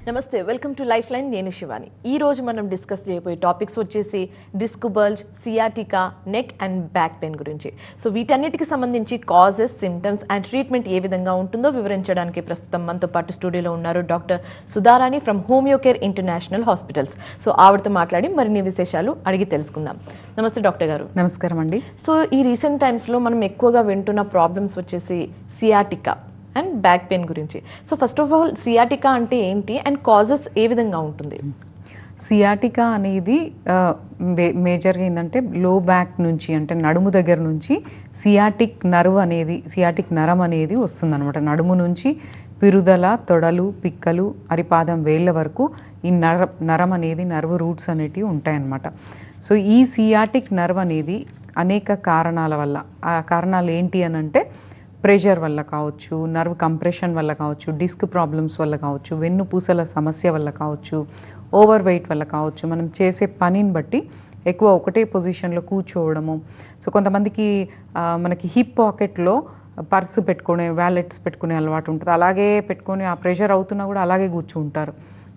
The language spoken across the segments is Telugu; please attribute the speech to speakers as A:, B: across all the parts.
A: నమస్తే, వెల్కమ్ టు లైఫ్ లైన్. నేను శివాని. ఈ రోజు మనం డిస్కస్ చేయబోయే టాపిక్స్ వచ్చేసి disc bulge, sciatica, neck and back pain గురించి. సో వీటన్నిటికి సంబంధించి కాజెస్, సిమ్టమ్స్ అండ్ ట్రీట్మెంట్ ఏ విధంగా ఉంటుందో వివరించడానికి ప్రస్తుతం మనతో పాటు స్టూడియోలో ఉన్నారు doctor Sudharani from Homeocare international hospitals. So ఆవిడతో మాట్లాడి మరిన్ని విశేషాలు అడిగి తెలుసుకుందాం. నమస్తే డాక్టర్ గారు.
B: నమస్కారం అండి.
A: సో ఈ రీసెంట్ టైమ్స్లో మనం ఎక్కువగా వింటున్న ప్రాబ్లమ్స్ వచ్చేసి సియాటికా అండ్ బ్యాక్ పెయిన్ గురించి. So first of all sciatica అంటే ఏంటి అండ్ కాజెస్ ఏ విధంగా ఉంటుంది?
B: సియాటికా అనేది మేజర్గా ఏంటంటే లో బ్యాక్ నుంచి, అంటే నడుము దగ్గర నుంచి సియాటిక్ నరం అనేది వస్తుందన్నమాట. నడుము నుంచి పిరుదల, తొడలు, పిక్కలు, అరిపాదం వేళ్ళ వరకు ఈ నరం అనేది, నర్వ్ రూట్స్ అనేటివి ఉంటాయన్నమాట. సో ఈ సియాటిక్ నర్వ్ అనేది అనేక కారణాల వల్ల, ఆ కారణాలు ఏంటి అని అంటే ప్రెషర్ వల్ల కావచ్చు, నర్వ్ కంప్రెషన్ వల్ల కావచ్చు, డిస్క్ ప్రాబ్లమ్స్ వల్ల కావచ్చు, వెన్నుపూసల సమస్య వల్ల కావచ్చు, ఓవర్ వెయిట్ వల్ల కావచ్చు, మనం చేసే పనిని బట్టి ఎక్కువ ఒకటే పొజిషన్లో కూర్చోవడము. సో కొంతమందికి మనకి హిప్ పాకెట్లో పర్సు పెట్టుకునే, వ్యాలెట్స్ పెట్టుకునే అలవాటు ఉంటుంది. అలాగే పెట్టుకొని ఆ ప్రెషర్ అవుతున్నా కూడా అలాగే కూర్చుంటారు.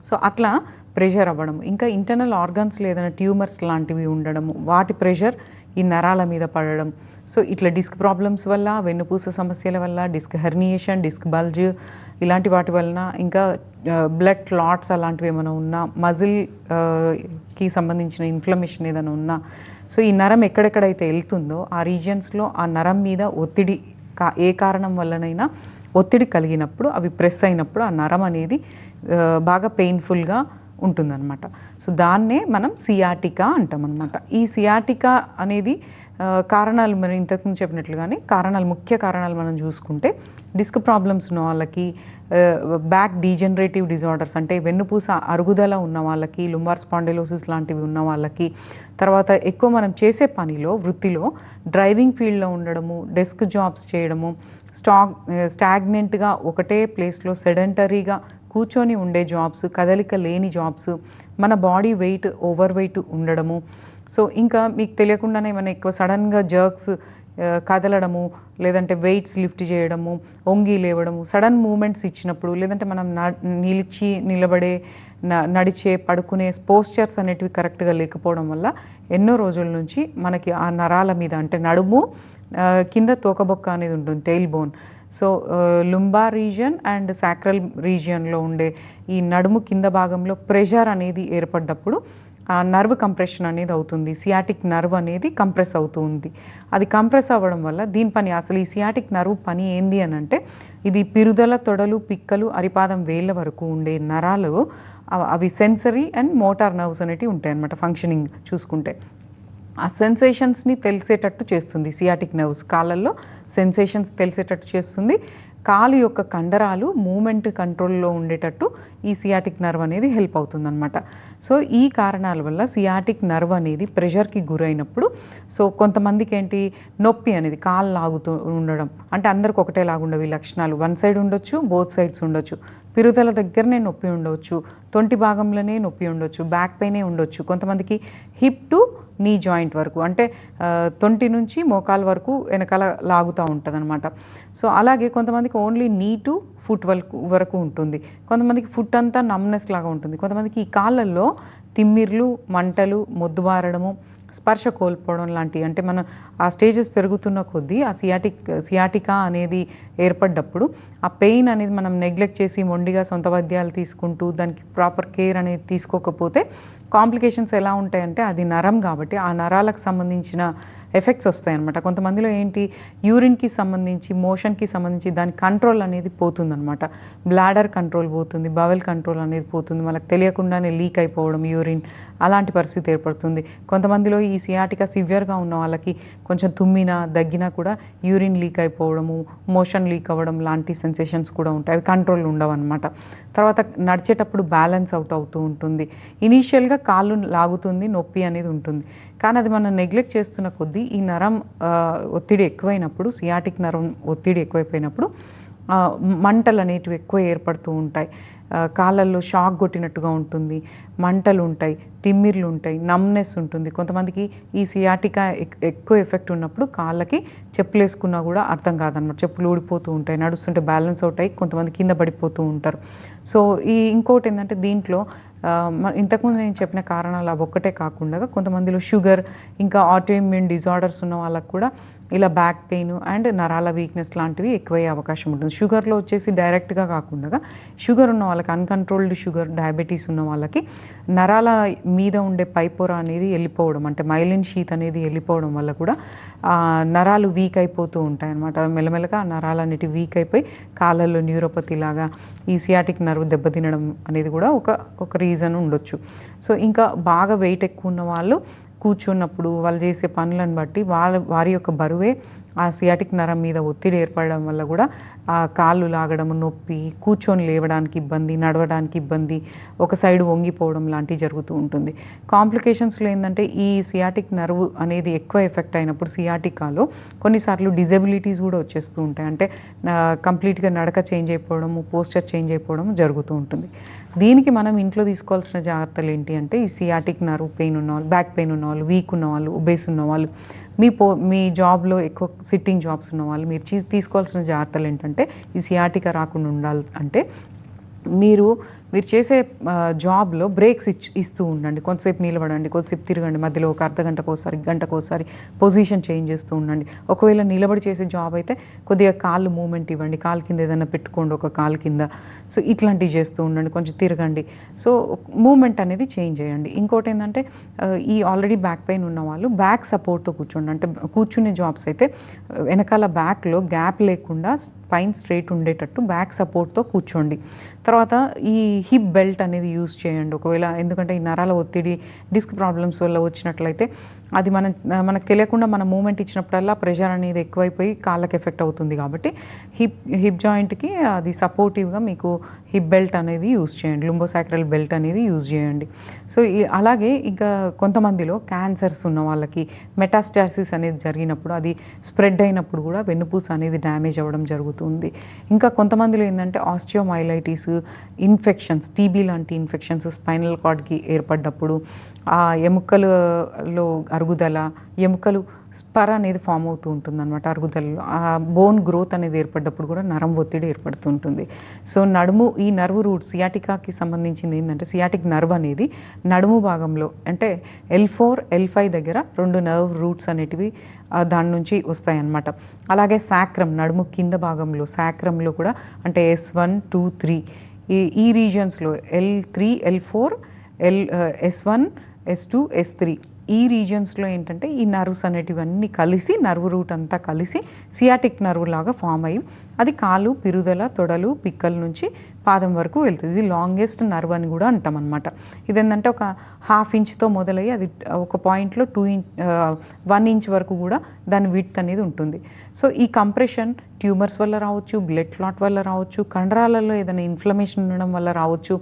B: సో అట్లా ప్రెషర్ అవ్వడం, ఇంకా ఇంటర్నల్ ఆర్గన్స్ ఏదైనా ట్యూమర్స్ లాంటివి ఉండడము, వాటి ప్రెషర్ ఈ నరాల మీద పడడం. సో ఇట్లా డిస్క్ ప్రాబ్లమ్స్ వల్ల, వెన్నుపూస సమస్యల వల్ల, డిస్క్ హెర్నియేషన్, డిస్క్ బల్జ్ ఇలాంటి వాటి వలన, ఇంకా బ్లడ్ క్లాట్స్ అలాంటివి ఏమైనా ఉన్నా, మజిల్కి సంబంధించిన ఇన్ఫ్లమేషన్ ఏదైనా ఉన్నా, సో ఈ నరం ఎక్కడెక్కడైతే వెళ్తుందో ఆ రీజియన్స్లో ఆ నరం మీద ఒత్తిడి ఏ కారణం వల్లనైనా ఒత్తిడి కలిగినప్పుడు, అవి ప్రెస్ అయినప్పుడు ఆ నరం అనేది బాగా పెయిన్ఫుల్గా ఉంటుందన్నమాట. సో దాన్నే మనం సియాటికా అంటాం అనమాట. ఈ సియాటికా అనేది కారణాలు మనం ఇంతకుముందు చెప్పినట్లుగానే ముఖ్య కారణాలు మనం చూసుకుంటే, డిస్క్ ప్రాబ్లమ్స్ ఉన్న వాళ్ళకి, బ్యాక్ డీజనరేటివ్ డిజార్డర్స్ అంటే వెన్నుపూస అరుగుదల ఉన్న వాళ్ళకి, లుంబార్ స్పాండిలోసిస్ లాంటివి ఉన్న వాళ్ళకి, తర్వాత ఎక్కువ మనం చేసే పనిలో, వృత్తిలో డ్రైవింగ్ ఫీల్డ్లో ఉండడము, డెస్క్ జాబ్స్ చేయడము, స్టాగ్నెంట్గా ఒకటే ప్లేస్లో సెడెంటరీగా కూర్చొని ఉండే జాబ్స్, కదలిక లేని జాబ్స్, మన బాడీ వెయిట్, ఓవర్ వెయిట్ ఉండడము. సో ఇంకా మీకు తెలియకుండానే మన ఎక్కువ సడన్గా జర్క్స్, కదలడము, లేదంటే వెయిట్స్ లిఫ్ట్ చేయడము, వంగి లేవడము, సడన్ మూమెంట్స్ ఇచ్చినప్పుడు, లేదంటే మనం నిలిచి నిలబడే, నడిచే, పడుకునే పోస్చర్స్ అనేటివి కరెక్ట్గా లేకపోవడం వల్ల ఎన్నో రోజుల నుంచి మనకి ఆ నరాల మీద, అంటే నడుము కింద తోకబొక్క అనేది ఉంటుంది, tail bone. So lumbar region and sacral రీజియన్లో ఉండే ఈ నడుము కింద భాగంలో ప్రెషర్ అనేది ఏర్పడ్డప్పుడు ఆ నర్వ్ కంప్రెషన్ అనేది అవుతుంది. సియాటిక్ నర్వ్ అనేది కంప్రెస్ అవుతూ ఉంది. అది కంప్రెస్ అవ్వడం వల్ల దీని పని, అసలు ఈ సియాటిక్ నర్వ్ పని ఏంది అని అంటే, ఇది పిరుదల, తొడలు, పిక్కలు, అరిపాదం వేళ్ళ వరకు ఉండే నరాలు, అవి సెన్సరీ అండ్ మోటార్ నర్వ్స్ అనేటివి ఉంటాయి అన్నమాట. ఫంక్షనింగ్ చూసుకుంటే ఆ సెన్సేషన్స్ని తెలిసేటట్టు చేస్తుంది సియాటిక్ నర్వ్స్. కాళ్ళల్లో సెన్సేషన్స్ తెలిసేటట్టు చేస్తుంది. కాలు యొక్క కండరాలు మూమెంట్ కంట్రోల్లో ఉండేటట్టు ఈ సియాటిక్ నర్వ్ అనేది హెల్ప్ అవుతుందన్నమాట. సో ఈ కారణాల వల్ల సియాటిక్ నర్వ్ అనేది ప్రెషర్కి గురైనప్పుడు, సో కొంతమందికి ఏంటి, నొప్పి అనేది కాలు లాగుతూ ఉండడం, అంటే అందరికి ఒకటే లాగుండవు ఈ లక్షణాలు. వన్ సైడ్ ఉండొచ్చు, బోత్ సైడ్స్ ఉండొచ్చు. పిరుదల దగ్గరనే నొప్పి ఉండవచ్చు, తొంటి భాగంలోనే నొప్పి ఉండొచ్చు, బ్యాక్ పెయినే ఉండొచ్చు. కొంతమందికి హిప్ టు నీ జాయింట్ వరకు, అంటే తొంటి నుంచి మోకాల వరకు వెనకాల లాగుతూ ఉంటుంది అనమాట. సో అలాగే కొంతమందికి ఓన్లీ నీ టు ఫుట్ వరకు ఉంటుంది. కొంతమందికి ఫుట్ అంతా నమ్నెస్ లాగా ఉంటుంది. కొంతమందికి ఈ కాళ్ళల్లో తిమ్మిర్లు, మంటలు, మొద్దుబారడము, స్పర్శ కోల్పోవడం లాంటివి, అంటే మనం ఆ స్టేజెస్ పెరుగుతున్న కొద్దీ ఆ సియాటికా అనేది ఏర్పడ్డప్పుడు ఆ పెయిన్ అనేది మనం నెగ్లెక్ట్ చేసి మొండిగా సొంత వైద్యాలు తీసుకుంటూ దానికి ప్రాపర్ కేర్ అనేది తీసుకోకపోతే కాంప్లికేషన్స్ ఎలా ఉంటాయంటే, అది నరం కాబట్టి ఆ నరాలకు సంబంధించిన ఎఫెక్ట్స్ వస్తాయి అన్నమాట. కొంతమందిలో ఏంటి, యూరిన్కి సంబంధించి, మోషన్కి సంబంధించి దాని కంట్రోల్ అనేది పోతుందన్నమాట. బ్లాడర్ కంట్రోల్ పోతుంది, బవెల్ కంట్రోల్ అనేది పోతుంది, మనకు తెలియకుండానే లీక్ అయిపోవడం యూరిన్, అలాంటి పరిస్థితి ఏర్పడుతుంది. కొంతమందిలో ఈ సియాటికా సివియర్గా ఉన్న వాళ్ళకి కొంచెం తుమ్మినా, దగ్గినా కూడా యూరిన్ లీక్ అయిపోవడము, మోషన్ లీక్ అవ్వడం లాంటి సెన్సేషన్స్ కూడా ఉంటాయి. అవి కంట్రోల్ ఉండవు అనమాట. తర్వాత నడిచేటప్పుడు బ్యాలెన్స్ అవుట్ అవుతూ ఉంటుంది. ఇనీషియల్గా కాళ్ళు లాగుతుంది, నొప్పి అనేది ఉంటుంది. కానీ అది మనం నెగ్లెక్ట్ చేస్తున్న కొద్దీ ఈ నరం ఒత్తిడి ఎక్కువైనప్పుడు, సియాటిక్ నరం ఒత్తిడి ఎక్కువైపోయినప్పుడు మంటలు అనేటివి ఎక్కువ ఏర్పడుతూ ఉంటాయి. కాళ్ళల్లో షాక్ కొట్టినట్టుగా ఉంటుంది, మంటలు ఉంటాయి, తిమ్మిర్లు ఉంటాయి, నమ్నెస్ ఉంటుంది. కొంతమందికి ఈ సియాటికా ఎక్కువ ఎఫెక్ట్ ఉన్నప్పుడు కాళ్ళకి చెప్పులు వేసుకున్నా కూడా అర్థం కాదన్నమాట, చెప్పులు ఊడిపోతూ ఉంటాయి, నడుస్తుంటే బ్యాలెన్స్ అవుట్ అయ్యి కొంతమంది కింద పడిపోతూ ఉంటారు. సో ఇంకోటి ఏంటంటే దీంట్లో ఇంతకుముందు నేను చెప్పిన కారణాలు అవి ఒక్కటే కాకుండా కొంతమందిలో షుగర్, ఇంకా ఆటోఇమ్యూన్ డిజార్డర్స్ ఉన్న వాళ్ళకు కూడా ఇలా బ్యాక్ పెయిన్ అండ్ నరాల వీక్నెస్ లాంటివి ఎక్కువయ్యే అవకాశం ఉంటుంది. షుగర్లో వచ్చేసి డైరెక్ట్గా కాకుండా షుగర్ ఉన్న వాళ్ళకి, అన్కంట్రోల్డ్ షుగర్, డయాబెటీస్ ఉన్న వాళ్ళకి నరాల మీద ఉండే పైపొర అనేది వెళ్ళిపోవడం, అంటే మైలిన్ షీత్ అనేది వెళ్ళిపోవడం వల్ల కూడా నరాలు వీక్ అయిపోతూ ఉంటాయి అన్నమాట. మెల్లమెల్లగా ఆ నరాలు అనేవి వీక్ అయిపోయి కాళ్ళల్లో న్యూరోపతి లాగా ఈ సియాటిక్ నర్వ్ దెబ్బతినడం అనేది కూడా ఒక రీజన్ ఉండొచ్చు. సో ఇంకా బాగా వెయిట్ ఎక్కువ ఉన్న వాళ్ళు కూర్చున్నప్పుడు వాళ్ళు చేసే పనులను బట్టి వారి యొక్క బరువే ఆ సియాటిక్ నరం మీద ఒత్తిడి ఏర్పడడం వల్ల కూడా ఆ కాళ్ళు లాగడం, నొప్పి, కూర్చొని లేవడానికి ఇబ్బంది, నడవడానికి ఇబ్బంది, ఒక సైడ్ వంగిపోవడం లాంటివి జరుగుతూ ఉంటుంది. కాంప్లికేషన్స్లో ఏంటంటే ఈ సియాటిక్ నర్వ్ అనేది ఎక్కువ ఎఫెక్ట్ అయినప్పుడు సియాటికాలో కొన్నిసార్లు డిజబిలిటీస్ కూడా వచ్చేస్తూ ఉంటాయి. అంటే కంప్లీట్గా నడక చేంజ్ అయిపోవడము, పోస్చర్ చేంజ్ అయిపోవడం జరుగుతూ ఉంటుంది. దీనికి మనం ఇంట్లో తీసుకోవాల్సిన జాగ్రత్తలు ఏంటి అంటే ఈ సియాటిక్ నర్వ్ పెయిన్ ఉన్నవాళ్ళు, బ్యాక్ పెయిన్ ఉన్నవాళ్ళు, వీక్ ఉన్నవాళ్ళు, ఒబేస్ ఉన్నవాళ్ళు, మీ జాబ్లో ఎక్కువ సిట్టింగ్ జాబ్స్ ఉన్నవాళ్ళు మీరు తీసుకోవాల్సిన జాగ్రత్తలు ఏంటంటే ఈ సియాటికా రాకుండా ఉండాలి అంటే మీరు చేసే జాబ్లో బ్రేక్స్ ఇస్తూ ఉండండి. కొంతసేపు నిలబడండి, కొద్దిసేపు తిరగండి, మధ్యలో ఒక అర్ధగంటకోసారి, గంటకోసారి పొజిషన్ చేంజ్ చేస్తూ ఉండండి. ఒకవేళ నిలబడి చేసే జాబ్ అయితే కొద్దిగా కాళ్ళు మూమెంట్ ఇవ్వండి, కాలు కింద ఏదైనా పెట్టుకోండి ఒక కాలు కింద. సో ఇట్లాంటివి చేస్తూ ఉండండి, కొంచెం తిరగండి. సో మూమెంట్ అనేది చేంజ్ చేయండి. ఇంకోటి ఏంటంటే ఈ ఆల్రెడీ బ్యాక్ పెయిన్ ఉన్న వాళ్ళు బ్యాక్ సపోర్ట్తో కూర్చోండి. అంటే కూర్చునే జాబ్స్ అయితే వెనకాల బ్యాక్లో గ్యాప్ లేకుండా స్పైన్ స్ట్రైట్ ఉండేటట్టు బ్యాక్ సపోర్ట్తో కూర్చోండి. తర్వాత ఈ హిప్ బెల్ట్ అనేది యూజ్ చేయండి ఒకవేళ, ఎందుకంటే ఈ నరాల ఒత్తిడి, డిస్క్ ప్రాబ్లమ్స్ వల్ల వచ్చినట్లయితే అది మనకు తెలియకుండా మన మూమెంట్ ఇచ్చినప్పుడల్లా ప్రెషర్ అనేది ఎక్కువైపోయి కాళ్ళకి ఎఫెక్ట్ అవుతుంది. కాబట్టి హిప్ జాయింట్కి అది సపోర్టివ్గా మీకు హిప్ బెల్ట్ అనేది యూజ్ చేయండి, లుంబోసాక్రల్ బెల్ట్ అనేది యూజ్ చేయండి. సో అలాగే ఇంకా కొంతమందిలో క్యాన్సర్స్ ఉన్న వాళ్ళకి మెటాస్టాసిస్ అనేది జరిగినప్పుడు, అది స్ప్రెడ్ అయినప్పుడు కూడా వెన్నుపూస అనేది డ్యామేజ్ అవ్వడం జరుగుతుంది. ఇంకా కొంతమందిలో ఏంటంటే ఆస్టియోమైలైటిస్, ఇన్ఫెక్షన్స్, టీబీ లాంటి ఇన్ఫెక్షన్స్ స్పైనల్ కార్డ్కి ఏర్పడ్డప్పుడు ఆ ఎముకలలో అరుగుదల, ఎముకలు స్పర్ అనేది ఫామ్ అవుతూ ఉంటుంది అనమాట. అరుగుదలలో ఆ బోన్ గ్రోత్ అనేది ఏర్పడ్డప్పుడు కూడా నరం ఒత్తిడి ఏర్పడుతుంటుంది. సో ఈ నర్వ్ రూట్స్ సియాటికాకి సంబంధించింది ఏంటంటే సియాటిక్ నర్వ్ అనేది నడుము భాగంలో అంటే L4, L5 దగ్గర 2 నర్వ్ రూట్స్ అనేటివి దాని నుంచి వస్తాయన్నమాట. అలాగే సాక్రమ్, నడుము కింద భాగంలో సాక్రమ్లో కూడా అంటే S1, 2, 3 ఈ రీజియన్స్లో L3, L4, S1, S2, S3 ఈ రీజియన్స్లో ఏంటంటే ఈ నర్వ్స్ అనేటివన్నీ కలిసి నర్వ్ రూట్ అంతా కలిసి సియాటిక్ నర్వ్ లాగా ఫామ్ అయ్యి అది కాలు, పిరుదల, తొడలు, పిక్కల నుంచి పాదం వరకు వెళ్తుంది. ఇది లాంగెస్ట్ నర్వ్ అని కూడా అంటాం అనమాట. ఇదేంటంటే ఒక 1/2 ఇంచ్తో మొదలయ్యి అది ఒక పాయింట్లో 1 ఇంచ్ వరకు కూడా దాని విడ్త్ అనేది ఉంటుంది. సో ఈ కంప్రెషన్ ట్యూమర్స్ వల్ల రావచ్చు, బ్లడ్ క్లాట్ వల్ల రావచ్చు, కండరాలలో ఏదైనా ఇన్ఫ్లమేషన్ ఉండడం వల్ల రావచ్చు,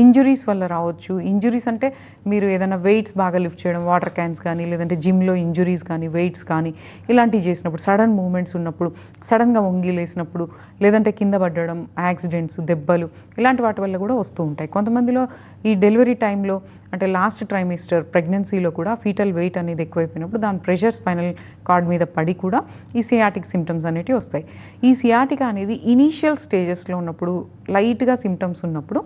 B: ఇంజురీస్ వల్ల రావచ్చు. ఇంజురీస్ అంటే మీరు ఏదైనా వెయిట్స్ బాగా లిఫ్ట్ చేయడం, వాటర్ క్యాన్స్ కానీ, లేదంటే జిమ్లో ఇంజురీస్ కానీ, వెయిట్స్ కానీ ఇలాంటివి చేసినప్పుడు, సడన్ మూమెంట్స్ ఉన్నప్పుడు, సడన్గా వంగి లేసినప్పుడు, లేదంటే కింద పడడం, యాక్సిడెంట్స్, దెబ్బలు ఇలాంటి వాటి వల్ల కూడా వస్తూ ఉంటాయి. కొంతమందిలో ఈ డెలివరీ టైంలో అంటే లాస్ట్ ట్రైమిస్టర్ ప్రెగ్నెన్సీలో కూడా ఫీటల్ వెయిట్ అనేది ఎక్కువైపోయినప్పుడు దాని ప్రెషర్ స్పైనల్ కార్డ్ మీద పడి కూడా ఈ సియాటిక్ సిమ్టమ్స్ అనేవి వస్తాయి. ఈ సియాటికా అనేది ఇనీషియల్ స్టేజెస్లో ఉన్నప్పుడు, లైట్గా సిమ్టమ్స్ ఉన్నప్పుడు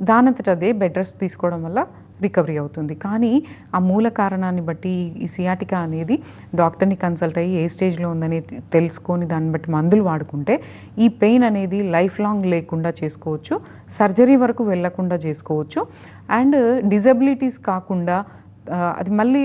B: దానంతట అదే బెడ్ రెస్ట్ తీసుకోవడం వల్ల రికవరీ అవుతుంది. కానీ ఆ మూల కారణాన్ని బట్టి ఈ సియాటికా అనేది డాక్టర్ని కన్సల్ట్ అయ్యి ఏ స్టేజ్లో ఉందని తెలుసుకొని దాన్ని బట్టి మందులు వాడుకుంటే ఈ పెయిన్ అనేది లైఫ్ లాంగ్ లేకుండా చేసుకోవచ్చు, సర్జరీ వరకు వెళ్ళకుండా చేసుకోవచ్చు, అండ్ డిజబిలిటీస్ కాకుండా అది మళ్ళీ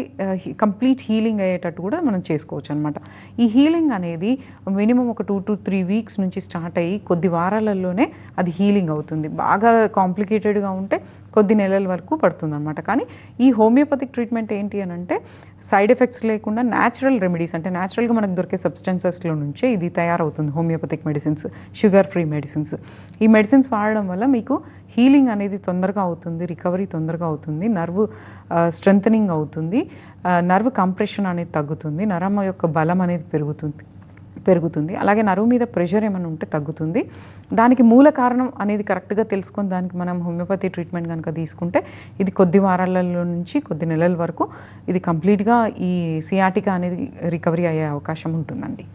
B: కంప్లీట్ హీలింగ్ అయ్యేటట్టు కూడా మనం చేసుకోవచ్చు అనమాట. ఈ హీలింగ్ అనేది మినిమం ఒక 2 to 3 వీక్స్ నుంచి స్టార్ట్ అయ్యి కొద్ది వారాలలోనే అది హీలింగ్ అవుతుంది. బాగా కాంప్లికేటెడ్గా ఉంటే కొద్ది నెలల వరకు పడుతుంది అనమాట. కానీ ఈ హోమియోపతిక్ ట్రీట్మెంట్ ఏంటి అని అంటే సైడ్ ఎఫెక్ట్స్ లేకుండా న్యాచురల్ రెమెడీస్, అంటే న్యాచురల్గా మనకు దొరికే సబ్స్టెన్సెస్లో నుంచే ఇది తయారవుతుంది. Homoeopathic medicines, sugar free medicines. ఈ మెడిసిన్స్ వాడడం వల్ల మీకు హీలింగ్ అనేది తొందరగా అవుతుంది, రికవరీ తొందరగా అవుతుంది, నర్వ్ స్ట్రెంథనింగ్ అవుతుంది, నర్వ్ కంప్రెషన్ అనేది తగ్గుతుంది, నరం యొక్క బలం అనేది పెరుగుతుంది. పెరుగుతుంది. అలాగే నరువు మీద ప్రెషర్ ఏమైనా ఉంటే తగ్గుతుంది. దానికి మూల కారణం అనేది కరెక్ట్గా తెలుసుకొని దానికి మనం హోమియోపతి ట్రీట్మెంట్ కనుక తీసుకుంటే ఇది కొద్ది వారాలలో నుంచి కొద్ది నెలల వరకు ఇది కంప్లీట్గా ఈ సియాటికా అనేది రికవరీ అయ్యే అవకాశం ఉంటుందండి.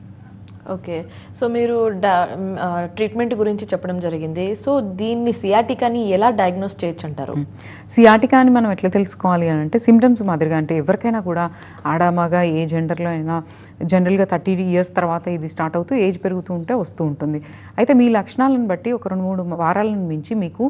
A: ఓకే, సో మీరు ట్రీట్మెంట్ గురించి చెప్పడం జరిగింది. సో దీన్ని సియాటికాని ఎలా డయాగ్నోస్ చేయొచ్చు అంటారు?
B: సియాటికాని మనం ఎట్లా తెలుసుకోవాలి అని అంటే సిమ్టమ్స్ మాదిరిగా, అంటే ఎవరికైనా కూడా ఆడమగా ఏ జెండర్లో అయినా జనరల్గా 30 years తర్వాత ఇది స్టార్ట్ అవుతూ ఏజ్ పెరుగుతూ ఉంటే వస్తూ ఉంటుంది. అయితే మీ లక్షణాలను బట్టి ఒక 2-3 వారాలను మించి మీకు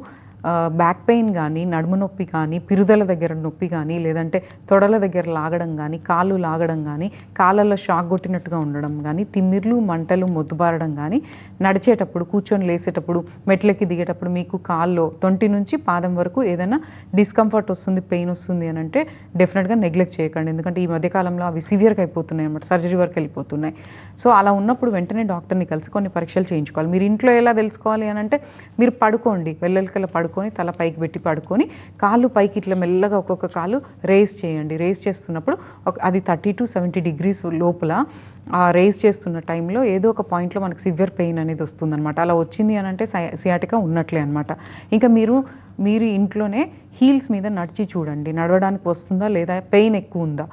B: బ్యాక్ పెయిన్ కానీ, నడుము నొప్పి కానీ, పిరుదల దగ్గర నొప్పి కానీ, లేదంటే తొడల దగ్గర లాగడం కానీ, కాళ్ళు లాగడం కానీ, కాళ్ళల్లో షాక్ కొట్టినట్టుగా ఉండడం కానీ, తిమ్మిర్లు, మంటలు, మొద్దుబారడం కానీ, నడిచేటప్పుడు, కూర్చొని లేసేటప్పుడు, మెట్లకి దిగేటప్పుడు మీకు కాల్లో తొంటి నుంచి పాదం వరకు ఏదైనా డిస్కంఫర్ట్ వస్తుంది, పెయిన్ వస్తుంది అని అంటే డెఫినెట్గా నెగ్లెక్ట్ చేయకండి. ఎందుకంటే ఈ మధ్యకాలంలో అవి సివియర్గా అయిపోతున్నాయి అన్నమాట, సర్జరీ వరకు వెళ్ళిపోతున్నాయి. సో అలా ఉన్నప్పుడు వెంటనే డాక్టర్ని కలిసి కొన్ని పరీక్షలు చేయించుకోవాలి. మీరు ఇంట్లో ఎలా తెలుసుకోవాలి అని అంటే మీరు పడుకోండి, వెల్లెలకల్లా పడుకొని తల పైకి పెట్టి పడుకొని కాళ్ళు పైకి ఇట్లా మెల్లగా ఒక్కొక్క కాలు రేస్ చేయండి. రేస్ చేస్తున్నప్పుడు అది 30 to 70 degrees లోపల రేస్ చేస్తున్న టైంలో ఏదో ఒక పాయింట్లో మనకు సివియర్ పెయిన్ అనేది వస్తుందన్నమాట. అలా వచ్చింది అని అంటే సియాటికా ఉన్నట్లే అనమాట. ఇంకా మీరు ఇంట్లోనే హీల్స్ మీద నడిచి చూడండి, నడవడానికి వస్తుందా లేదా, పెయిన్ ఎక్కువ ఉందా,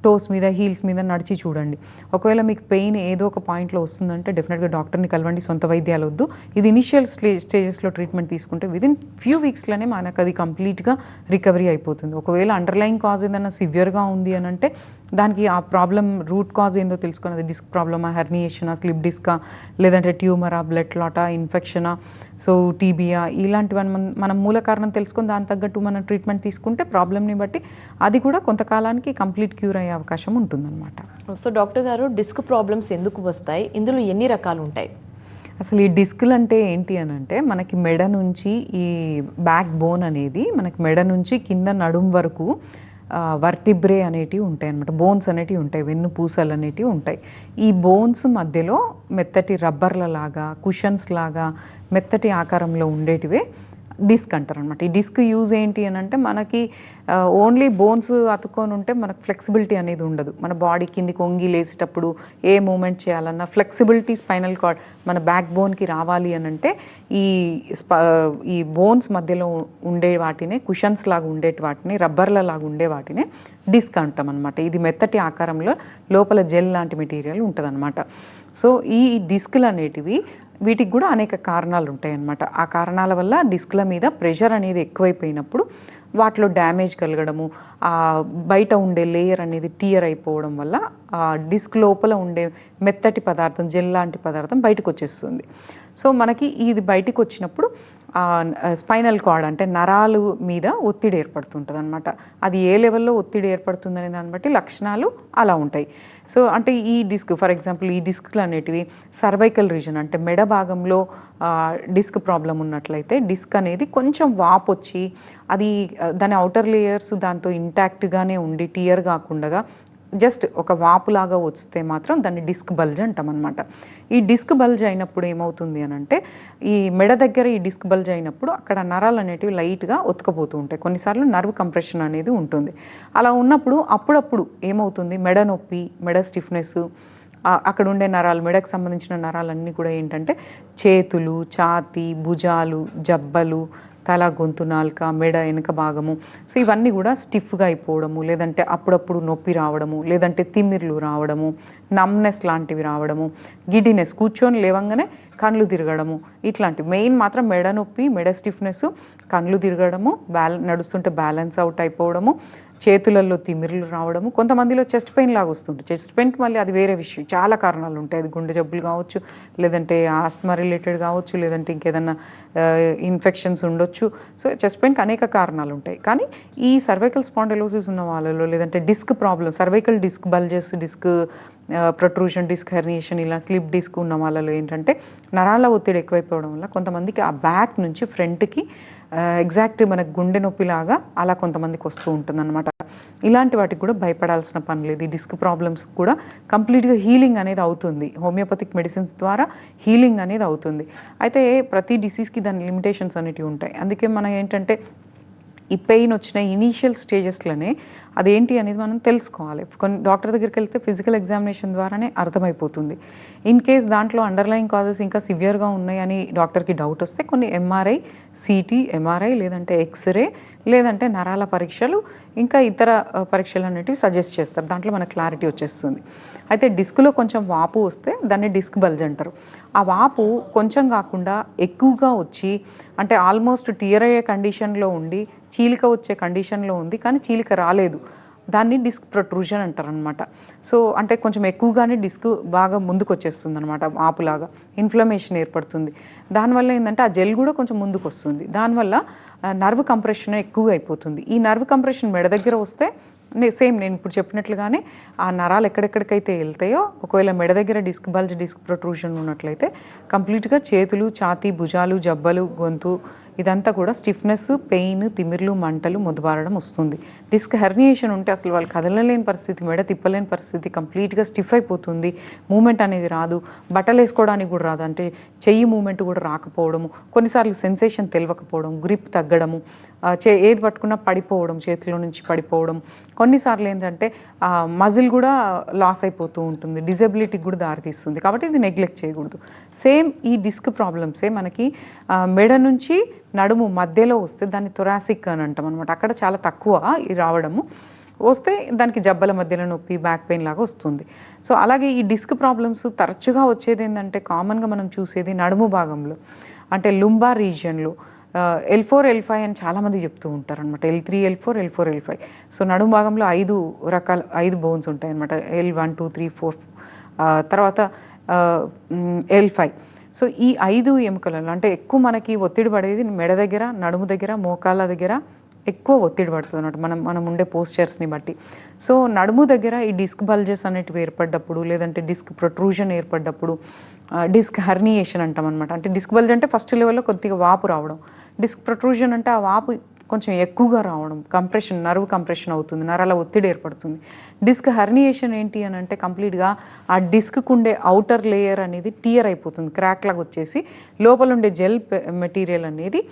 B: టోస్ మీద హీల్స్ మీద నడిచి చూడండి. ఒకవేళ మీకు పెయిన్ ఏదో ఒక పాయింట్లో వస్తుందంటే డెఫినెట్గా డాక్టర్ని కలవండి, సొంత వైద్యాలు వద్దు. ఇది ఇనిషియల్ స్టేజెస్లో ట్రీట్మెంట్ తీసుకుంటే విదిన్ ఫ్యూ వీక్స్లోనే మనకు అది కంప్లీట్గా రికవరీ అయిపోతుంది. ఒకవేళ అండర్లైన్ కాజ్ ఏదైనా సివియర్గా ఉంది అని అంటే దానికి ఆ ప్రాబ్లం రూట్ కాజ్ ఏందో తెలుసుకుని, అది డిస్క్ ప్రాబ్లమా, హెర్నియేషనా, స్లిప్ డిస్కా, లేదంటే ట్యూమరా, బ్లడ్ క్లాటా, ఇన్ఫెక్షనా, సో టీబియా, ఇలాంటివన్నీ మనం మూల కారణం తెలుసుకొని దాని తగ్గట్టు మనం ట్రీట్మెంట్ తీసుకుంటే ప్రాబ్లమ్ని బట్టి అది కూడా కొంతకాలానికి కంప్లీట్ క్యూర్ అయ్యే అవకాశం ఉంటుందన్నమాట.
A: సో డాక్టర్ గారు, డిస్క్ ప్రాబ్లమ్స్ ఎందుకు వస్తాయి, ఇందులో ఎన్ని రకాలు ఉంటాయి?
B: అసలు ఈ డిస్కులు అంటే ఏంటి అని అంటే మనకి మెడ నుంచి ఈ బ్యాక్ బోన్ అనేది మనకి మెడ నుంచి కింద నడుం వరకు వర్టిబ్రే అనేటివి ఉంటాయి అన్నమాట. బోన్స్ అనేటివి ఉంటాయి, వెన్ను పూసలు అనేటివి ఉంటాయి. ఈ బోన్స్ మధ్యలో మెత్తటి రబ్బర్ల లాగా, కుషన్స్ లాగా మెత్తటి ఆకారంలో ఉండేటివే డిస్క్ అంటారు అనమాట. ఈ డిస్క్ యూజ్ ఏంటి అని అంటే మనకి ఓన్లీ బోన్స్ అతుక్కొని ఉంటే మనకు ఫ్లెక్సిబిలిటీ అనేది ఉండదు. మన బాడీ కిందికి వంగి లేసేటప్పుడు ఏ మూమెంట్ చేయాలన్నా ఫ్లెక్సిబిలిటీ స్పైనల్ కార్డ్ మన బ్యాక్ బోన్కి రావాలి అని అంటే ఈ బోన్స్ మధ్యలో ఉండే వాటినే, కుషన్స్ లాగా ఉండేటి వాటిని, రబ్బర్ల లాగా ఉండే వాటినే డిస్క్ అంటాం అనమాట. ఇది మెత్తటి ఆకారంలో లోపల జెల్ లాంటి మెటీరియల్ ఉంటుంది అనమాట. సో ఈ డిస్క్లు అనేటివి వీటికి కూడా అనేక కారణాలు ఉంటాయి అన్నమాట. ఆ కారణాల వల్ల డిస్క్ల మీద ప్రెషర్ అనేది ఎక్కువైపోయినప్పుడు వాటిలో డ్యామేజ్ కలగడము, బయట ఉండే లేయర్ అనేది టియర్ అయిపోవడం వల్ల డిస్క్ లోపల ఉండే మెత్తటి పదార్థం, జెల్ లాంటి పదార్థం బయటకు వచ్చేస్తుంది. సో మనకి ఇది బయటకు వచ్చినప్పుడు స్పైనల్ కార్డ్ అంటే నరాలు మీద ఒత్తిడి ఏర్పడుతుంటుంది అనమాట. అది ఏ లెవెల్లో ఒత్తిడి ఏర్పడుతుందనే దాన్ని బట్టి లక్షణాలు అలా ఉంటాయి. సో అంటే ఈ డిస్క్, ఫర్ ఎగ్జాంపుల్ ఈ డిస్క్లు అనేటివి సర్వైకల్ రీజన్ అంటే మెడ భాగంలో డిస్క్ ప్రాబ్లం ఉన్నట్లయితే డిస్క్ అనేది కొంచెం వాపు వచ్చి అది దాని అవుటర్ లేయర్స్ దాంతో ఇంటాక్ట్గానే ఉండి టియర్ కాకుండా జస్ట్ ఒక వాపులాగా వస్తే మాత్రం దాన్ని డిస్క్ బల్జ్ అంటాం అనమాట. ఈ డిస్క్ బల్జ్ అయినప్పుడు ఏమవుతుంది అని అంటే ఈ మెడ దగ్గర ఈ డిస్క్ బల్జ్ అయినప్పుడు అక్కడ నరాలు అనేటివి లైట్గా ఒత్తుకపోతూ ఉంటాయి. కొన్నిసార్లు నర్వ్ కంప్రెషన్ అనేది ఉంటుంది. అలా ఉన్నప్పుడు అప్పుడప్పుడు ఏమవుతుంది, మెడ నొప్పి, మెడ స్టిఫ్నెస్, అక్కడ ఉండే నరాలు, మెడకు సంబంధించిన నరాలన్నీ కూడా ఏంటంటే చేతులు, ఛాతీ, భుజాలు, జబ్బలు, తల, గొంతు, నాలుక, మెడ వెనుక భాగము, సో ఇవన్నీ కూడా స్టిఫ్గా అయిపోవడము, లేదంటే అప్పుడప్పుడు నొప్పి రావడము, లేదంటే తిమ్మిర్లు రావడము, నమ్నెస్ లాంటివి రావడము, గిడ్డినెస్, కూర్చొని లేవంగానే కళ్ళు తిరగడము, ఇట్లాంటివి మెయిన్ మాత్రం మెడ నొప్పి, మెడ స్టిఫ్నెస్, కళ్ళు తిరగడము, నడుస్తుంటే బ్యాలెన్స్ అవుట్ అయిపోవడము, చేతులలో తిమ్మిర్లు రావడము, కొంతమందిలో చెస్ట్ పెయిన్ లాగా వస్తుంటుంది. చెస్ట్ పెయిన్కి మళ్ళీ అది వేరే విషయం, చాలా కారణాలు ఉంటాయి. అది గుండె జబ్బులు కావచ్చు, లేదంటే ఆస్తమా రిలేటెడ్ కావచ్చు, లేదంటే ఇంకేదన్నా ఇన్ఫెక్షన్స్ ఉండొచ్చు. సో చెస్ట్ పెయిన్కి అనేక కారణాలు ఉంటాయి. కానీ ఈ సర్వైకల్ స్పాండిలోసిస్ ఉన్న వాళ్ళలో, లేదంటే disc problem, cervical disc bulges, disc protrusion, disc herniation, ఇలా స్లిప్ డిస్క్ ఉన్న వాళ్ళలో ఏంటంటే నరాల ఒత్తిడి ఎక్కువైపోవడం వల్ల కొంతమందికి ఆ బ్యాక్ నుంచి ఫ్రంట్కి ఎగ్జాక్ట్ మనకు గుండె నొప్పిలాగా అలా కొంతమందికి వస్తూ ఉంటుందన్నమాట. ఇలాంటి వాటికి కూడా భయపడాల్సిన పని లేదు. ఈ డిస్క్ ప్రాబ్లమ్స్ కూడా కంప్లీట్గా హీలింగ్ అనేది అవుతుంది. హోమియోపతిక్ మెడిసిన్స్ ద్వారా హీలింగ్ అనేది అవుతుంది. అయితే ప్రతి డిసీజ్కి దాని లిమిటేషన్స్ అనేటివి ఉంటాయి. అందుకే మనం ఏంటంటే ఈ పెయిన్ వచ్చిన ఇనీషియల్ స్టేజెస్లోనే అదేంటి అనేది మనం తెలుసుకోవాలి. కొన్ని డాక్టర్ దగ్గరికి వెళ్తే ఫిజికల్ ఎగ్జామినేషన్ ద్వారానే అర్థమైపోతుంది. ఇన్ కేస్ దాంట్లో అండర్లైన్ కాజెస్ ఇంకా సివియర్గా ఉన్నాయని డాక్టర్కి డౌట్ వస్తే కొన్ని ఎంఆర్ఐ, సిటీ, ఎంఆర్ఐ లేదంటే ఎక్స్రే లేదంటే నరాల పరీక్షలు ఇంకా ఇతర పరీక్షలు అనేటివి సజెస్ట్ చేస్తారు. దాంట్లో మనకు క్లారిటీ వచ్చేస్తుంది. అయితే డిస్క్లో కొంచెం వాపు వస్తే దాన్ని డిస్క్ బల్జ్ అంటారు. ఆ వాపు కొంచెం కాకుండా ఎక్కువగా వచ్చి అంటే ఆల్మోస్ట్ టియర్ అయ్యే కండిషన్లో ఉండి చీలిక వచ్చే కండిషన్లో ఉంది కానీ చీలిక రాలేదు, దాన్ని డిస్క్ ప్రొట్రూజన్ అంటారు అనమాట. సో అంటే కొంచెం ఎక్కువగానే డిస్క్ బాగా ముందుకు వచ్చేస్తుంది అనమాట, వాపులాగా ఇన్ఫ్లమేషన్ ఏర్పడుతుంది. దానివల్ల ఏంటంటే ఆ జెల్ కూడా కొంచెం ముందుకు వస్తుంది. దానివల్ల నర్వ్ కంప్రెషన్ ఎక్కువగా అయిపోతుంది. ఈ నర్వ్ కంప్రెషన్ మెడ దగ్గర వస్తే సేమ్ నేను ఇప్పుడు చెప్పినట్లుగానే ఆ నరాలు ఎక్కడెక్కడికైతే వెళ్తాయో ఒకవేళ మెడ దగ్గర డిస్క్ బల్జ్, డిస్క్ ప్రొట్రూషన్ ఉన్నట్లయితే కంప్లీట్గా చేతులు, ఛాతీ, భుజాలు, జబ్బలు, గొంతు ఇదంతా కూడా స్టిఫ్నెస్, పెయిన్, తిమిర్లు, మంటలు, మొద్దుబారడం వస్తుంది. డిస్క్ హెర్నియేషన్ ఉంటే అసలు వాళ్ళు కదలలేని పరిస్థితి, మెడ తిప్పలేని పరిస్థితి, కంప్లీట్గా స్టిఫ్ అయిపోతుంది, మూమెంట్ అనేది రాదు, బట్టలు వేసుకోవడానికి కూడా రాదు, అంటే చెయ్యి మూమెంట్ కూడా రాకపోవడము, కొన్నిసార్లు సెన్సేషన్ తెలియకపోవడం, గ్రిప్ తగ్గడము, ఏది పట్టుకున్నా పడిపోవడం, చేతిలో నుంచి పడిపోవడం, కొన్నిసార్లు ఏంటంటే మజిల్ కూడా లాస్ అయిపోతూ ఉంటుంది, డిజబిలిటీకి కూడా దారితీస్తుంది. కాబట్టి ఇది నెగ్లెక్ట్ చేయకూడదు. సేమ్ ఈ డిస్క్ ప్రాబ్లమ్సే మనకి మెడ నుంచి నడుము మధ్యలో వస్తే దాన్ని థొరాసిక్ అని అంటాం అనమాట. అక్కడ చాలా తక్కువ ఈ రావడము, వస్తే దానికి జబ్బల మధ్యలో నొప్పి, బ్యాక్ పెయిన్ లాగా వస్తుంది. సో అలాగే ఈ డిస్క్ ప్రాబ్లమ్స్ తరచుగా వచ్చేది ఏంటంటే కామన్గా మనం చూసేది నడుము భాగంలో, అంటే లుంబార్ రీజియన్లో L4, L5 అని చాలామంది చెప్తూ ఉంటారు అనమాట. L3, L4, L4, L5. So నడుము భాగంలో 5 బోన్స్ ఉంటాయి అనమాట. L1, 2, 3, 4 తర్వాత L5. సో ఈ 5 ఎముకలలో అంటే ఎక్కువ మనకి ఒత్తిడి పడేది మెడ దగ్గర, నడుము దగ్గర, మోకాళ్ళ దగ్గర ఎక్కువ ఒత్తిడి పడుతుంది అనమాట మనం ఉండే పోస్చర్స్ని బట్టి. సో నడుము దగ్గర ఈ డిస్క్ బల్జెస్ అనేటివి ఏర్పడ్డప్పుడు లేదంటే డిస్క్ ప్రొట్రూజన్ ఏర్పడ్డప్పుడు డిస్క్ హెర్నియేషన్ అంటాం అనమాట. అంటే డిస్క్ బల్జ్ అంటే ఫస్ట్ లెవెల్లో కొద్దిగా వాపు రావడం, డిస్క్ ప్రొట్రూజన్ అంటే ఆ వాపు కొంచెం ఎక్కువగా రావడం, కంప్రెషన్, నర్వ్ కంప్రెషన్ అవుతుంది, నరాల ఒత్తిడి ఏర్పడుతుంది. డిస్క్ హెర్నియేషన్ ఏంటి అని అంటే కంప్లీట్గా ఆ డిస్క్కు ఉండే అవుటర్ లేయర్ అనేది టియర్ అయిపోతుంది, క్రాక్ లాగా వచ్చేసి లోపల ఉండే జెల్ మెటీరియల్ అనేది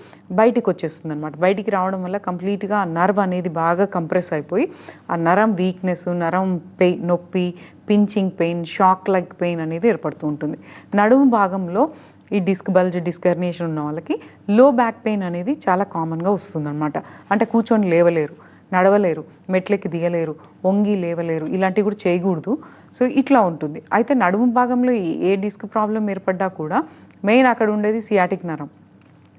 B: బయటికి వచ్చేస్తుంది అనమాట. బయటికి రావడం వల్ల కంప్లీట్గా ఆ నర్వ్ అనేది బాగా కంప్రెస్ అయిపోయి ఆ నరం వీక్నెస్, నరం పెయిన్, నొప్పి, pinching pain, shock like pain అనేది ఏర్పడుతూ ఉంటుంది. నడుము భాగంలో ఈ డిస్క్ బల్జ్, డిస్క్ హెర్నియేషన్ ఉన్న వాళ్ళకి లో బ్యాక్ పెయిన్ అనేది చాలా కామన్గా వస్తుందన్నమాట. అంటే కూర్చొని లేవలేరు, నడవలేరు, మెట్లెక్కి దిగలేరు, వంగి లేవలేరు, ఇలాంటివి కూడా చేయకూడదు. సో ఇట్లా ఉంటుంది. అయితే నడుము భాగంలో ఏ డిస్క్ ప్రాబ్లం ఏర్పడ్డా కూడా మెయిన్ అక్కడ ఉండేది సియాటిక్ నరం.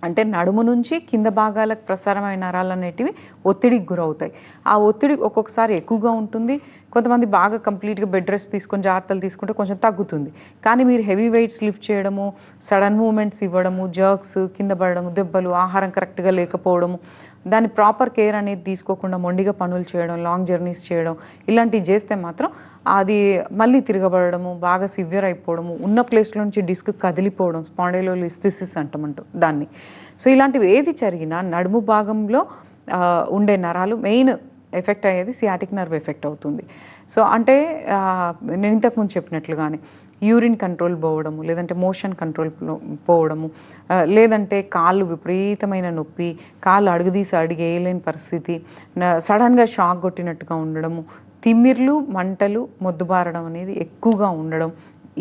B: అంటే నడుము నుంచి కింద భాగాలకు ప్రసారమైన నరాలు అనేటివి ఒత్తిడికి గురవుతాయి. ఆ ఒత్తిడి ఒక్కొక్కసారి ఎక్కువగా ఉంటుంది. కొంతమంది బాగా కంప్లీట్గా బెడ్ రెస్ట్ తీసుకొని జాగ్రత్తలు తీసుకుంటే కొంచెం తగ్గుతుంది. కానీ మీరు హెవీ వెయిట్స్ లిఫ్ట్ చేయడము, సడన్ మూమెంట్స్ ఇవ్వడము, జర్క్స్, కింద పడడము, దెబ్బలు, ఆహారం కరెక్ట్గా లేకపోవడము, దాని ప్రాపర్ కేర్ అనేది తీసుకోకుండా మొండిగా పనులు చేయడం, లాంగ్ జర్నీస్ చేయడం, ఇలాంటివి చేస్తే మాత్రం అది మళ్ళీ తిరగబడము, బాగా సివియర్ అయిపోవడము, ఉన్న ప్లేస్లో నుంచి డిస్క్ కదిలిపోవడం, స్పాండైలోలిస్థెసిస్ అంటామంటాం దాన్ని. సో ఇలాంటివి ఏది జరిగినా నడుము భాగంలో ఉండే నరాలు మెయిన్ ఎఫెక్ట్ అయ్యేది సియాటిక్ నర్వ్ ఎఫెక్ట్ అవుతుంది. సో అంటే నేను ఇంతకుముందు చెప్పినట్లుగానే యూరిన్ కంట్రోల్ పోవడము, లేదంటే మోషన్ కంట్రోల్ పోవడము, లేదంటే కాళ్ళు విపరీతమైన నొప్పి, కాళ్ళు అడుగుదీసి వేయలేని పరిస్థితి, సడన్గా షాక్ కొట్టినట్టుగా ఉండడము, తిమ్మిర్లు, మంటలు, మొద్దుబారడం అనేది ఎక్కువగా ఉండడం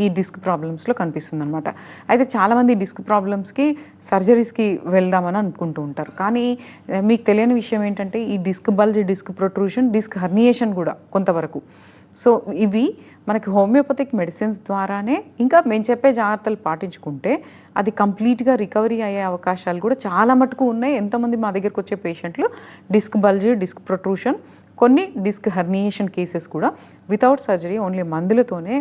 B: ఈ డిస్క్ ప్రాబ్లమ్స్లో కనిపిస్తుంది అనమాట. అయితే చాలామంది డిస్క్ ప్రాబ్లమ్స్కి సర్జరీస్కి వెళ్దామని అనుకుంటూ ఉంటారు. కానీ మీకు తెలియని విషయం ఏంటంటే ఈ disc bulge, disc protrusion, disc herniation కూడా కొంతవరకు. సో ఇవి మనకి హోమియోపతిక్ మెడిసిన్స్ ద్వారానే ఇంకా మేము చెప్పే జాగ్రత్తలు పాటించుకుంటే అది కంప్లీట్గా రికవరీ అయ్యే అవకాశాలు కూడా చాలా మటుకు ఉన్నాయి. ఎంతమంది మా దగ్గరకు వచ్చే పేషెంట్లు డిస్క్ బల్జ్, డిస్క్ ప్రొట్రూషన్, కొన్ని డిస్క్ హెర్నియేషన్ కేసెస్ కూడా వితౌట్ సర్జరీ ఓన్లీ మందులతోనే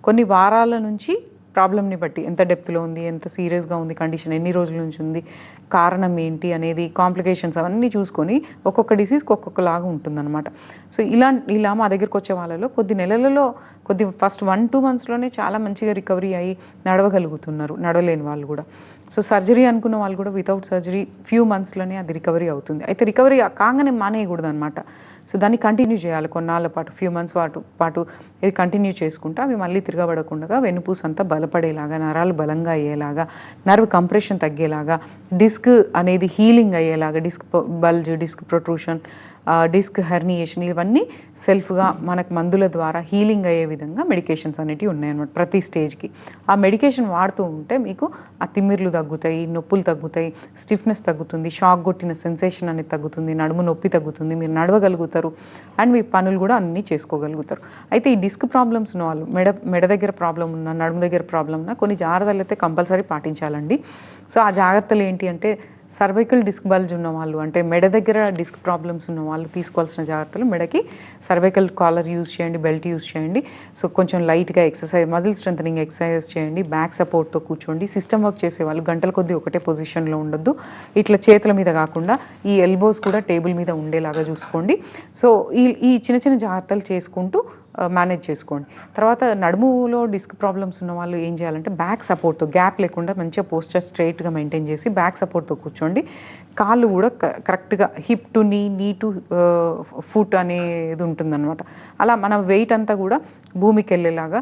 B: కొన్ని వారాల నుంచి ప్రాబ్లమ్ని బట్టి ఎంత డెప్త్లో ఉంది, ఎంత సీరియస్గా ఉంది కండిషన్, ఎన్ని రోజుల నుంచి ఉంది, కారణం ఏంటి అనేది, కాంప్లికేషన్స్ అవన్నీ చూసుకొని ఒక్కొక్క డిసీజ్కి ఒక్కొక్కలాగా ఉంటుందన్నమాట. సో ఇలా మా దగ్గరికి వచ్చే వాళ్ళలో కొద్ది నెలలలో ఫస్ట్ 1-2 మంత్స్లోనే చాలా మంచిగా రికవరీ అయ్యి నడవగలుగుతున్నారు, నడవలేని వాళ్ళు కూడా. సో సర్జరీ అనుకున్న వాళ్ళు కూడా వితౌట్ సర్జరీ ఫ్యూ మంత్స్లోనే అది రికవరీ అవుతుంది. అయితే రికవరీ కాగానే మానేయకూడదు అనమాట. సో దాన్ని కంటిన్యూ చేయాలి కొన్నాళ్ళ పాటు, ఫ్యూ మంత్స్ పాటు ఇది కంటిన్యూ చేసుకుంటా అవి మళ్ళీ తిరగబడకుండా వెన్నుపూస అంతా బలపడేలాగా, నరాలు బలంగా అయ్యేలాగా, నర్వ్ కంప్రెషన్ తగ్గేలాగా, డిస్క్ అనేది హీలింగ్ అయ్యేలాగా, disc bulge, disc protrusion, disc herniation ఇవన్నీ సెల్ఫ్గా మనకు మందుల ద్వారా హీలింగ్ అయ్యే విధంగా మెడికేషన్స్ అనేటివి ఉన్నాయన్నమాట ప్రతి స్టేజ్కి. ఆ మెడికేషన్ వాడుతూ ఉంటే మీకు ఆ తిమ్మిర్లు తగ్గుతాయి, నొప్పులు తగ్గుతాయి, స్టిఫ్నెస్ తగ్గుతుంది, షాక్ కొట్టిన సెన్సేషన్ అనేది తగ్గుతుంది, నడుము నొప్పి తగ్గుతుంది, మీరు నడవగలుగుతారు అండ్ మీ పనులు కూడా అన్నీ చేసుకోగలుగుతారు. అయితే ఈ డిస్క్ ప్రాబ్లమ్స్ ఉన్న వాళ్ళు, మెడ దగ్గర ప్రాబ్లం ఉన్నా, నడుము దగ్గర ప్రాబ్లం ఉన్నా కొన్ని జాగ్రత్తలు అయితే కంపల్సరీ పాటించాలండి. సో ఆ జాగ్రత్తలు ఏంటి అంటే సర్వైకల్ డిస్క్ బల్జ్ ఉన్న వాళ్ళు, అంటే మెడ దగ్గర డిస్క్ ప్రాబ్లమ్స్ ఉన్న వాళ్ళు తీసుకోవాల్సిన జాగ్రత్తలు, మెడకి సర్వైకల్ కాలర్ యూజ్ చేయండి, బెల్ట్ యూజ్ చేయండి. సో కొంచెం లైట్గా ఎక్సర్సైజ్, మజిల్ స్ట్రెంథనింగ్ ఎక్సర్సైజెస్ చేయండి, బ్యాక్ సపోర్ట్తో కూర్చోండి. సిస్టమ్ వర్క్ చేసేవాళ్ళు గంటల కొద్దీ ఒకటే పొజిషన్లో ఉండొద్దు, ఇట్లా చేతుల మీద కాకుండా ఈ ఎల్బోస్ కూడా టేబుల్ మీద ఉండేలాగా చూసుకోండి. సో ఈ చిన్న చిన్న జాగ్రత్తలు చేసుకుంటూ మేనేజ్ చేసుకోండి. తర్వాత నడుములో డిస్క్ ప్రాబ్లమ్స్ ఉన్న వాళ్ళు ఏం చేయాలంటే బ్యాక్ సపోర్ట్తో, గ్యాప్ లేకుండా మంచిగా పోస్చర్ స్ట్రైట్గా మెయింటైన్ చేసి బ్యాక్ సపోర్ట్తో కూర్చోండి. కాళ్ళు కూడా కరెక్ట్గా hip to need to foot అనేది ఉంటుందన్నమాట. అలా మన వెయిట్ అంతా కూడా భూమికి వెళ్ళేలాగా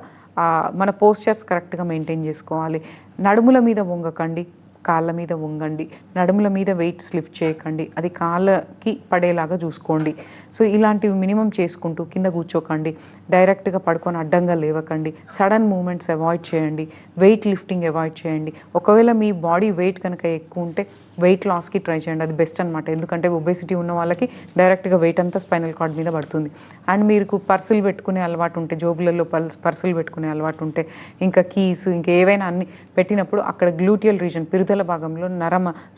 B: మన పోస్చర్స్ కరెక్ట్గా మెయింటైన్ చేసుకోవాలి. నడుముల మీద వంగకండి, కాళ్ళ మీద వంగండి, నడుముల మీద వెయిట్స్ లిఫ్ట్ చేయకండి, అది కాళ్ళకి పడేలాగా చూసుకోండి. సో ఇలాంటివి మినిమం చేసుకుంటూ కింద కూర్చోకండి, డైరెక్ట్గా పడుకొని అడ్డంగా లేవకండి, సడన్ మూమెంట్స్ అవాయిడ్ చేయండి, వెయిట్ లిఫ్టింగ్ అవాయిడ్ చేయండి. ఒకవేళ మీ బాడీ వెయిట్ కనుక ఎక్కువ ఉంటే వెయిట్ లాస్కి ట్రై చేయండి, అది బెస్ట్ అనమాట. ఎందుకంటే ఒబేసిటీ ఉన్న వాళ్ళకి డైరెక్ట్గా వెయిట్ అంతా స్పైనల్ కార్డ్ మీద పడుతుంది. అండ్ మీకు పర్సులు పెట్టుకునే అలవాటు ఉంటే, జోబులలో పర్సులు పెట్టుకునే అలవాటు ఉంటే, ఇంకా కీస్ ఇంకా ఏవైనా అన్ని పెట్టినప్పుడు అక్కడ గ్లూటియల్ రీజన్, పిరుదల భాగంలో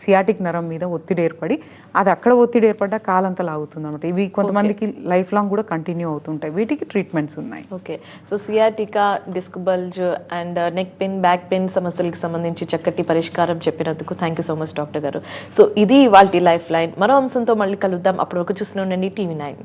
B: సియాటిక్ నరం మీద ఒత్తిడి ఏర్పడి, అది అక్కడ ఒత్తిడి ఏర్పడ్డా కాలంతా లాగుతుంది అనమాట. ఇవి కొంతమందికి లైఫ్ లాంగ్ కూడా కంటిన్యూ అవుతుంటాయి. వీటికి ట్రీట్మెంట్స్ ఉన్నాయి.
A: Okay, so sciatica, disc bulge and neck pain, back pain సమస్యలకు సంబంధించి చక్కటి పరిష్కారం చెప్పినందుకు thank you so much doctor గారు. సో ఇది ఇవాల్టి లైఫ్ లైన్. మరో అంశంతో మళ్ళీ కలుద్దాం. అప్పటి వరకు చూస్తూనే ఉండండి TV9.